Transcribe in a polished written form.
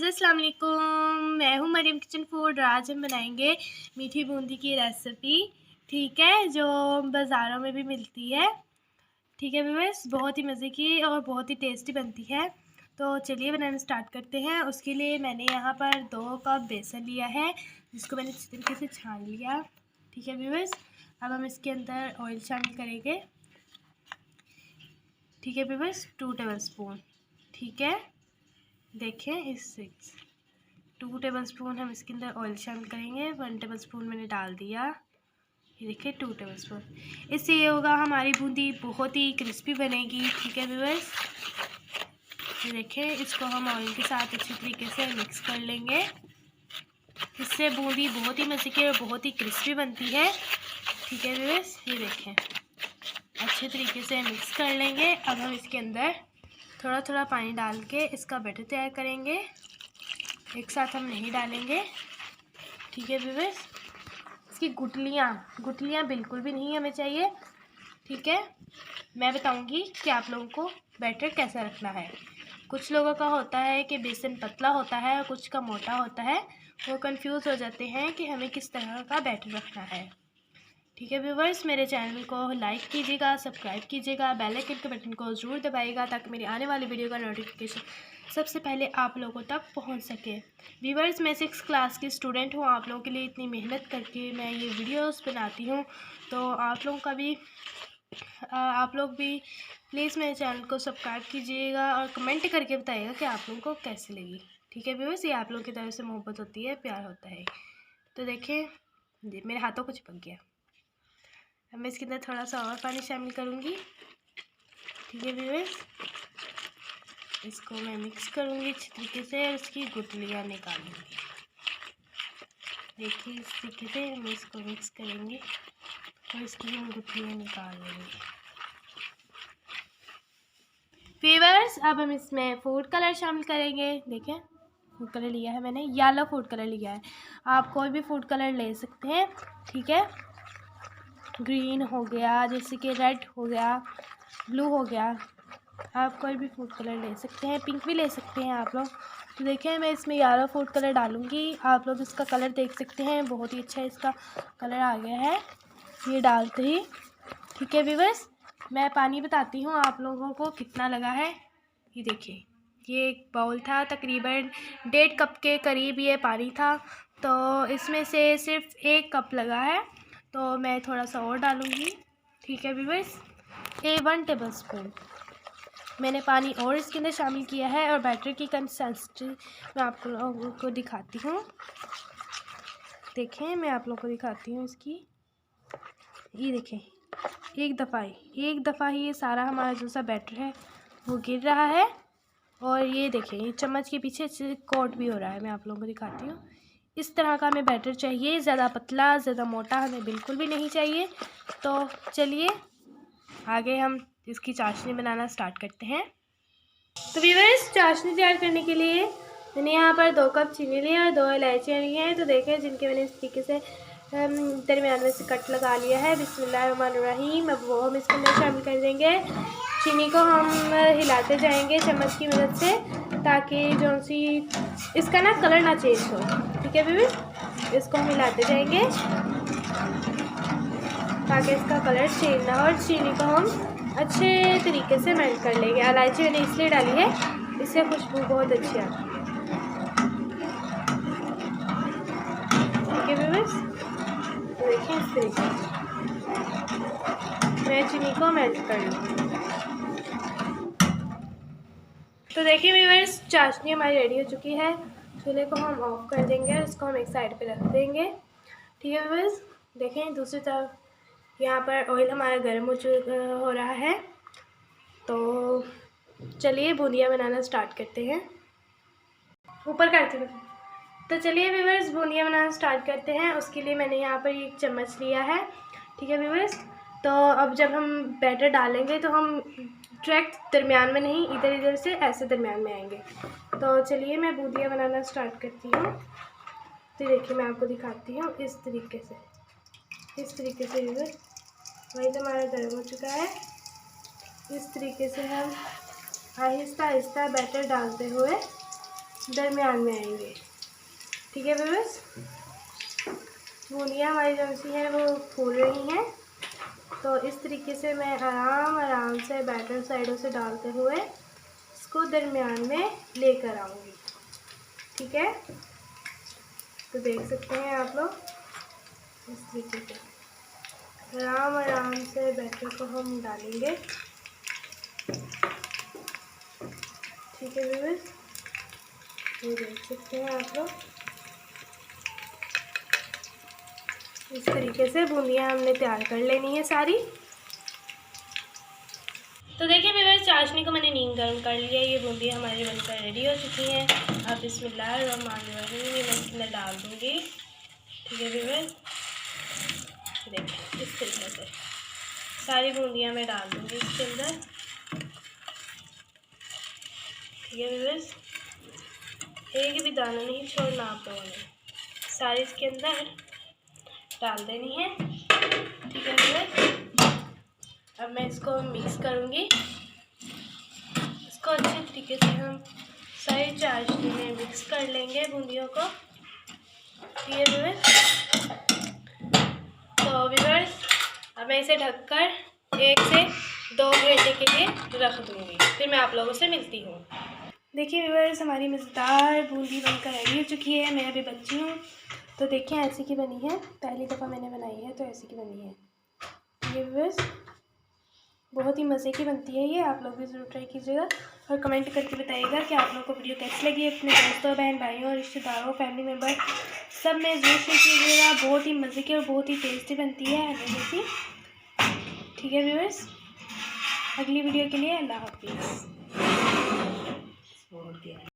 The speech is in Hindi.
व्यूअर्स अस्सलाम वालेकुम। मैं हूँ मरीम किचन फूड। आज हम बनाएंगे मीठी बूंदी की रेसिपी, ठीक है, जो बाज़ारों में भी मिलती है। ठीक है व्यूअर्स, बहुत ही मज़े की और बहुत ही टेस्टी बनती है। तो चलिए बनाना स्टार्ट करते हैं। उसके लिए मैंने यहाँ पर 2 कप बेसन लिया है, जिसको मैंने अच्छी तरीके से छान लिया। ठीक है व्यूअर्स, अब हम इसके अंदर ऑयल शामिल करेंगे। ठीक है व्यूअर्स, 2 टेबल स्पून। ठीक है, देखें इस 2 टेबल स्पून हम इसके अंदर ऑयल शामिल करेंगे। 1 टेबल स्पून मैंने डाल दिया। ये देखिए 2 टेबल स्पून। इससे ये होगा हमारी बूंदी बहुत ही क्रिस्पी बनेगी। ठीक है व्यूअर्स, ये देखें, इसको हम ऑयल के साथ अच्छी तरीके से मिक्स कर लेंगे। इससे बूंदी बहुत ही मज़े की और बहुत ही क्रिस्पी बनती है। ठीक है व्यूअर्स, ये देखें, अच्छे तरीके से मिक्स कर लेंगे। अब हम इसके अंदर थोड़ा थोड़ा पानी डाल के इसका बैटर तैयार करेंगे, एक साथ हम नहीं डालेंगे। ठीक है व्यूअर्स, इसकी गुठलियाँ बिल्कुल भी नहीं हमें चाहिए। ठीक है, मैं बताऊंगी कि आप लोगों को बैटर कैसा रखना है। कुछ लोगों का होता है कि बेसन पतला होता है और कुछ का मोटा होता है, वो कंफ्यूज हो जाते हैं कि हमें किस तरह का बैटर रखना है। ठीक है व्यूवर्स, मेरे चैनल को लाइक कीजिएगा, सब्सक्राइब कीजिएगा, बेल आइकन के बटन को ज़रूर दबाइएगा ताकि मेरी आने वाली वीडियो का नोटिफिकेशन सबसे पहले आप लोगों तक पहुंच सके। व्यूवर्स, मैं 6th क्लास की स्टूडेंट हूं। आप लोगों के लिए इतनी मेहनत करके मैं ये वीडियोस बनाती हूं, तो आप लोग भी प्लीज़ मेरे चैनल को सब्सक्राइब कीजिएगा और कमेंट करके बताइएगा कि आप लोगों को कैसी लगी। ठीक है व्यूवर्स, ये आप लोगों की तरफ से मोहब्बत होती है, प्यार होता है। तो देखिए, मेरे हाथों को चिपक गया। अब मैं इसके अंदर थोड़ा सा और पानी शामिल करूँगी। ठीक है व्यूअर्स, इसको मैं मिक्स करूँगी अच्छी तरीके से और इसकी गुठलियाँ निकालूँगी। देखिए इस तरीके से हम इसको मिक्स करेंगे और इसकी हम गुठलियाँ निकाल लेंगे। व्यूअर्स, अब हम इसमें फूड कलर शामिल करेंगे। देखें, फूड कलर लिया है मैंने, येलो फूड कलर लिया है। आप कोई भी फूड कलर ले सकते हैं। ठीक है, ग्रीन हो गया, जैसे कि रेड हो गया, ब्लू हो गया, आप कोई भी फूड कलर ले सकते हैं। पिंक भी ले सकते हैं आप लोग। तो देखें, मैं इसमें येलो फूड कलर डालूंगी। आप लोग इसका कलर देख सकते हैं, बहुत ही अच्छा इसका कलर आ गया है ये डालते ही। ठीक है व्यूअर्स, मैं पानी बताती हूँ आप लोगों को कितना लगा है। ये देखिए, ये एक बाउल था, तकरीबन 1.5 कप के करीब ये पानी था। तो इसमें से सिर्फ 1 कप लगा है, तो मैं थोड़ा सा और डालूँगी। ठीक है व्यूअर्स, 1 टेबल स्पून मैंने पानी और इसके अंदर शामिल किया है। और बैटर की कंसिस्टेंसी मैं आप लोगों को दिखाती हूँ। देखें, मैं आप लोगों को दिखाती हूँ इसकी। ये देखें, एक दफ़ा ही ये सारा हमारा जो सा बैटर है वो गिर रहा है। और ये देखें, ये चम्मच के पीछे से कोट भी हो रहा है। मैं आप लोगों को दिखाती हूँ। इस तरह का हमें बैटर चाहिए, ज़्यादा पतला ज़्यादा मोटा हमें बिल्कुल भी नहीं चाहिए। तो चलिए आगे हम इसकी चाशनी बनाना स्टार्ट करते हैं। तो व्यूअर्स, चाशनी तैयार करने के लिए मैंने यहाँ पर 2 कप चीनी लिया और 2 इलायचियाँ ली हैं। तो देखें, जिनके मैंने इस तरीके से दरमियान में से कट लगा लिया है। बिस्मिल्लाहिर्रहमानिर्रहीम। अब वो हम इसके अंदर शामिल कर देंगे। चीनी को हम हिलाते जाएंगे चम्मच की मदद से, ताकि जो सी इसका ना कलर ना चेंज हो। ठीक है व्यूअर्स, इसको हम हिलाते जाएंगे ताकि इसका कलर चेंज ना हो। और चीनी को हम अच्छे तरीके से मेल्ट कर लेंगे। इलायची मैंने इसलिए डाली है, इससे खुशबू बहुत अच्छी आती है। ठीक है व्यूअर्स, तो देखिए इस तरीके से मैं चीनी को मेल्ट कर लूँगी। तो देखिए व्यूअर्स, चाशनी हमारी रेडी हो चुकी है। चूल्हे को हम ऑफ कर देंगे और इसको हम एक साइड पे रख देंगे। ठीक है व्यूअर्स, देखें दूसरी तरफ यहाँ पर ऑयल हमारा गर्म हो रहा है। तो चलिए बूंदियाँ बनाना स्टार्ट करते हैं। ऊपर करते हैं। तो चलिए व्यूअर्स, बूंदियाँ बनाना स्टार्ट करते हैं। उसके लिए मैंने यहाँ पर 1 चम्मच लिया है। ठीक है व्यूअर्स, तो अब जब हम बैटर डालेंगे तो हम डायरेक्ट दरमियान में नहीं, इधर इधर से ऐसे दरमियान में आएंगे। तो चलिए मैं बूंदियाँ बनाना स्टार्ट करती हूँ। तो देखिए, मैं आपको दिखाती हूँ इस तरीके से व्यूअर्स, वही तो हमारा गर्म हो चुका है। इस तरीके से हम आहिस्ता आहिस्ता बैटर डालते हुए दरमियान में आएंगे। ठीक है व्यूअर्स, बूंदियाँ हमारी जो सी हैं वो फूल रही हैं। तो इस तरीके से मैं आराम से बैटर साइडों से डालते हुए इसको दरमियान में लेकर आऊँगी। ठीक है, तो देख सकते हैं आप लोग इस तरीके से आराम से बैटर को हम डालेंगे। ठीक है व्यूअर्स, ये देख सकते हैं आप लोग इस तरीके से बूंदियाँ हमने तैयार कर लेनी है सारी। तो देखिए व्यूअर्स, चाशनी को मैंने नीम गर्म कर लिया। ये बूंदियाँ हमारी बनकर रेडी हो चुकी हैं। अब बिस्मिल्लाहिर्रहमानिर्रहीम मैं इसके अंदर डाल दूँगी। ठीक है व्यूअर्स, देखिए इस तरीके से सारी बूंदियाँ मैं डाल दूँगी इसके अंदर। ठीक है व्यूअर्स, एक भी दाना नहीं छोड़ना आप लोगों ने, सारी इसके अंदर डाल देनी है। ठीक है व्यूअर्स, अब मैं इसको मिक्स करूँगी। इसको अच्छे तरीके से हम सारी चाशनी में मिक्स कर लेंगे बूंदियों को। ठीक है व्यूअर्स, तो व्यूअर्स अब मैं इसे ढककर 1 से 2 घंटे के लिए रख दूँगी, फिर मैं आप लोगों से मिलती हूँ। देखिए व्यूअर्स, हमारी मज़ेदार बूंदी बनकर रेडी हो चुकी है। मैं अभी बच्ची हूँ, तो देखिए ऐसी की बनी है। पहली दफ़ा मैंने बनाई है तो ऐसी की बनी है। ये व्यूअर्स बहुत ही मज़े की बनती है ये, आप लोग भी ज़रूर ट्राई कीजिएगा और कमेंट करके बताइएगा कि आप लोगों को वीडियो कैसी लगी। अपने दोस्तों, बहन भाइयों और रिश्तेदारों, फैमिली मेम्बर सब में ज़रूर शेयर कीजिएगा। बहुत ही मज़े की और बहुत ही टेस्टी बनती है हलवे जैसी। ठीक है व्यूअर्स, अगली वीडियो के लिए अल्लाह हाफिज़।